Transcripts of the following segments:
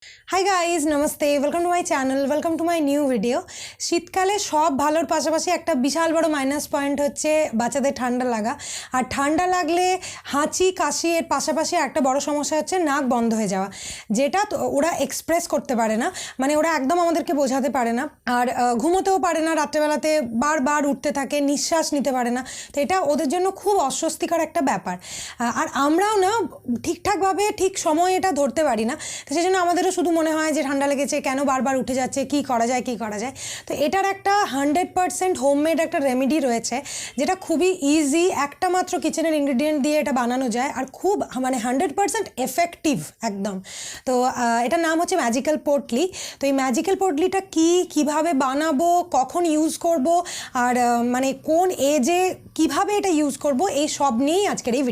Hi guys, namaste, welcome to my channel, welcome to my new video. শীতকালে সব ভালোর পাশাপাশি একটা বিশাল বড় মাইনাস পয়েন্ট হচ্ছে বাচ্চাদের ঠান্ডা লাগা। আর ঠান্ডা লাগলে হাঁচি কাশি এর পাশাপাশি একটা বড় সমস্যা হচ্ছে নাক বন্ধ হয়ে যাওয়া, যেটা ওরা এক্সপ্রেস করতে পারে না, মানে ওরা একদম আমাদেরকে বোঝাতে পারে না। আর ঘুমোতেও পারে না, রাত্রেবেলাতে বারবার উঠতে থাকে, নিঃশ্বাস নিতে পারে না। তো এটা ওদের জন্য খুব অস্বস্তিকর একটা ব্যাপার। আর আমরাও না ঠিকঠাকভাবে ঠিক সময় এটা ধরতে পারি না। তো সেই জন্য আমাদেরও শুধু মনে হয় যে ঠান্ডা লেগেছে, কেন বারবার উঠে যাচ্ছে, কি করা যায়। তো এটার একটা 100% হোমমেড একটা রেমেডি রয়েছে, যেটা খুবই ইজি, একটা মাত্র কিচেনের ইনগ্রিডিয়েন্ট দিয়ে এটা বানানো যায়, আর খুব মানে 100% এফেক্টিভ একদম। তো এটার নাম হচ্ছে ম্যাজিক্যাল পোটলি। তো এই ম্যাজিক্যাল পোটলিটা কিভাবে বানাবো, কখন ইউজ করব, আর মানে কোন এজে কিভাবে এটা ইউজ করব, এই সব নিয়েই আজকের এই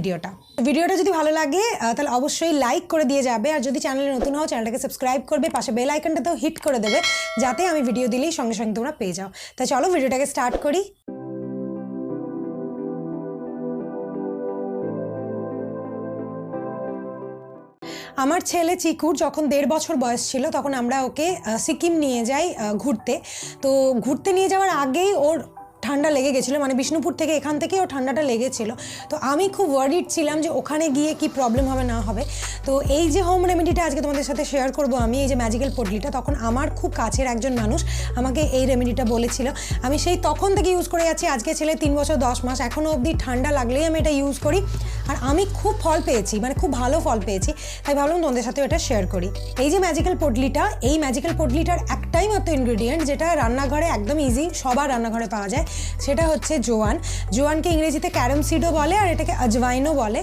ভিডিওটা যদি ভালো লাগে তাহলে অবশ্যই লাইক করে দিয়ে যাবে। আর যদি চ্যানেলে নতুন হও, চ্যানেলটাকে সাবস্ক্রাইব করবে, পাশে বেল আইকনটাতেও হিট করে দেবে, যাতে আমি ভিডিও দিলেই সঙ্গে সঙ্গে তোমরা পেয়ে যাও। তাই চলো ভিডিওটাকে স্টার্ট করি। আমার ছেলে চিকুর যখন 1.5 বছর বয়স ছিল, তখন আমরা ওকে সিকিম নিয়ে যাই ঘুরতে। তো ঘুরতে নিয়ে যাওয়ার আগেই ওর ঠান্ডা লেগে গেছিলো, মানে বিষ্ণুপুর থেকে এখান থেকে ও ঠান্ডাটা লেগেছিলো। তো আমি খুব ওয়ারিড ছিলাম যে ওখানে গিয়ে কি প্রবলেম হবে না হবে। তো এই যে হোম রেমেডিটা আজকে তোমাদের সাথে শেয়ার করব আমি, এই যে ম্যাজিক্যাল পোটলিটা, তখন আমার খুব কাছের একজন মানুষ আমাকে এই রেমেডিটা বলেছিল। আমি সেই তখন থেকে ইউজ করে যাচ্ছি। আজকে ছেলে 3 বছর 10 মাস, এখনও অবধি ঠান্ডা লাগলেই আমি এটা ইউজ করি, আর আমি খুব ফল পেয়েছি, মানে খুব ভালো ফল পেয়েছি। তাই ভাবলাম তোমাদের সাথে এটা শেয়ার করি। এই যে ম্যাজিক্যাল পোটলিটা, এই ম্যাজিক্যাল পোটলিটার একটাই মাত্র ইনগ্রিডিয়েন্ট, যেটা রান্নাঘরে একদম ইজি, সবার রান্নাঘরে পাওয়া যায়, সেটা হচ্ছে জোয়ান। জোয়ানকে ইংরেজিতে ক্যারম সিডও বলে, আর এটাকে আজওয়াইনও বলে।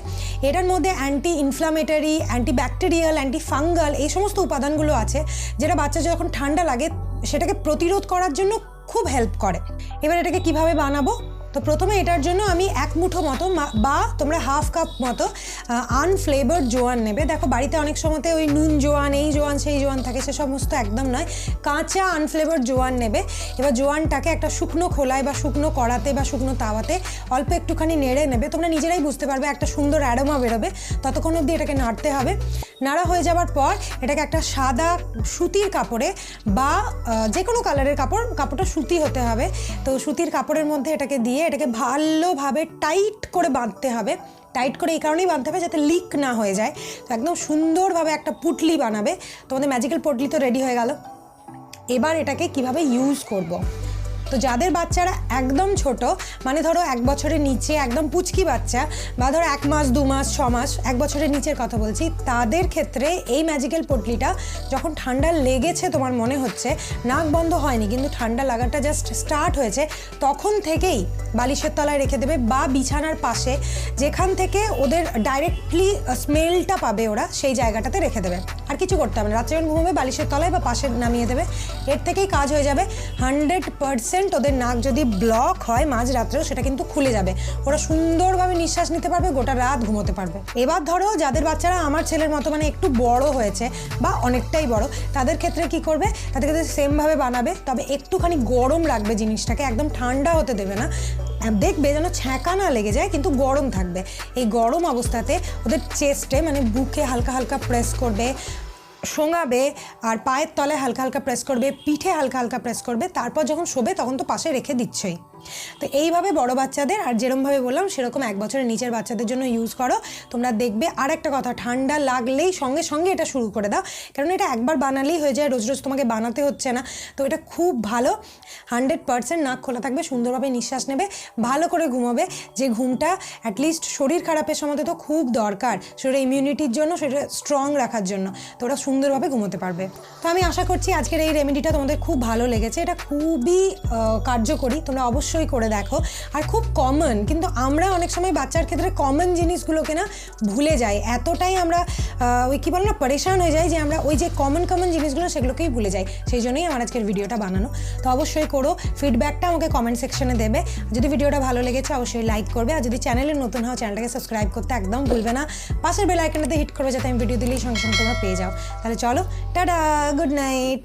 এটার মধ্যে anti inflammatory, anti bacterial, anti fungal এই সমস্ত উপাদানগুলো আছে, যেটা বাচ্চা যখন ঠান্ডা লাগে সেটাকে প্রতিরোধ করার জন্য খুব হেল্প করে। এবার এটাকে কিভাবে বানাবো? তো প্রথমে এটার জন্য আমি 1 মুঠো মতো বা তোমরা 1/2 কাপ মতো আনফ্লেভার্ড জোয়ান নেবে। দেখো বাড়িতে অনেক সময়তে ওই নুন জোয়ান, এই জোয়ান সেই জোয়ান থাকে, সে সমস্ত একদম নয়, কাঁচা আনফ্লেভার্ড জোয়ান নেবে। এবার জোয়ানটাকে একটা শুকনো খোলায় বা শুকনো কড়াতে বা শুকনো তাওয়াতে অল্প একটুখানি নেড়ে নেবে। তোমরা নিজেরাই বুঝতে পারবে একটা সুন্দর অ্যারোমা বেরোবে, ততক্ষণ অবধি এটাকে নাড়তে হবে। নাড়া হয়ে যাওয়ার পর এটাকে একটা সাদা সুতির কাপড়ে বা যে কোনো কালারের কাপড়টা সুতি হতে হবে। তো সুতির কাপড়ের মধ্যে এটাকে দিয়ে এটাকে ভালোভাবে টাইট করে বাঁধতে হবে। টাইট করে এই কারণেই বাঁধতে হবে যাতে লিক না হয়ে যায়। তো একদম সুন্দরভাবে একটা পুটলি বানাবে। তোমাদের ম্যাজিক্যাল পুটলি তো রেডি হয়ে গেল। এবার এটাকে কিভাবে ইউজ করব। তো যাদের বাচ্চারা একদম ছোট, মানে ধরো 1 বছরের নিচে, একদম পুচকি বাচ্চা, বা ধরো 1 মাস 2 মাস 6 মাস, 1 বছরের নিচের কথা বলছি, তাদের ক্ষেত্রে এই ম্যাজিক্যাল পোটলিটা যখন ঠান্ডা লেগেছে, তোমার মনে হচ্ছে নাক বন্ধ হয়নি কিন্তু ঠান্ডা লাগাটা জাস্ট স্টার্ট হয়েছে, তখন থেকেই বালিশের তলায় রেখে দেবে বা বিছানার পাশে, যেখান থেকে ওদের ডাইরেক্টলি স্মেলটা পাবে ওরা, সেই জায়গাটাতে রেখে দেবে। আর কিছু করতে হবে না, রাত্রে যখন ঘুমোবে বালিশের তলায় বা পাশে নামিয়ে দেবে। এর থেকেই কাজ হয়ে যাবে। 100% ওদের নাক যদি ব্লক হয় মাঝরাত্রেও, সেটা কিন্তু খুলে যাবে, ওরা সুন্দরভাবে নিঃশ্বাস নিতে পারবে, গোটা রাত ঘুমোতে পারবে। এবার ধরো যাদের বাচ্চারা আমার ছেলের মতো মানে একটু বড় হয়েছে বা অনেকটাই বড়, তাদের ক্ষেত্রে কি করবে, তাদের ক্ষেত্রে সেমভাবে বানাবে, তবে একটুখানি গরম রাখবে জিনিসটাকে, একদম ঠান্ডা হতে দেবে না। দেখবে যেন ছ্যাঁকা না লেগে যায়, কিন্তু গরম থাকবে। এই গরম অবস্থাতে ওদের চেস্টে মানে বুকে হালকা হালকা প্রেস করবে, শোঙাবে, আর পায়ের তলায় হালকা হালকা প্রেস করবে, পিঠে হালকা হালকা প্রেস করবে। তারপর যখন শোবে তখন তো পাশে রেখে দিচ্ছই। তো এইভাবে বড় বাচ্চাদের, আর যেরকমভাবে বললাম সেরকম 1 বছরের নিচের বাচ্চাদের জন্য ইউজ করো। তোমরা দেখবে। আর একটা কথা, ঠান্ডা লাগলেই সঙ্গে সঙ্গে এটা শুরু করে দাও, কারণ এটা একবার বানালেই হয়ে যায়, রোজ রোজ তোমাকে বানাতে হচ্ছে না। তো এটা খুব ভালো। 100% নাক খোলা থাকবে, সুন্দরভাবে নিঃশ্বাস নেবে, ভালো করে ঘুমাবে, যে ঘুমটা অ্যাটলিস্ট শরীর খারাপের সময় তো খুব দরকার, শরীরের ইমিউনিটির জন্য, সেটা স্ট্রং রাখার জন্য। তো ওরা সুন্দরভাবে ঘুমোতে পারবে। তো আমি আশা করছি আজকের এই রেমেডিটা তোমাদের খুব ভালো লেগেছে। এটা খুবই কার্যকরী, তোমরা অবশ্যই করে দেখো। আর খুব কমন, কিন্তু আমরা অনেক সময় বাচ্চার ক্ষেত্রে কমন জিনিসগুলোকে না ভুলে যাই, এতটাই আমরা ওই কী বলো না, পরেশান হয়ে যাই যে আমরা ওই যে কমন জিনিসগুলো সেগুলোকেই ভুলে যাই। সেই জন্যই আমার আজকের ভিডিওটা বানানো। তো অবশ্যই করো, ফিডব্যাকটা আমাকে কমেন্ট সেকশনে দেবে। যদি ভিডিওটা ভালো লেগেছে অবশ্যই লাইক করবে, আর যদি চ্যানেলে নতুন হও চ্যানেলটাকে সাবস্ক্রাইব করতে একদম ভুলবে না। পাশের বেল আইকনটাতে হিট করবে যাতে আমি ভিডিও দিলেই সঙ্গে সঙ্গে তোমরা পেয়ে যাও। তাহলে চলো, টাটা, গুড নাইট।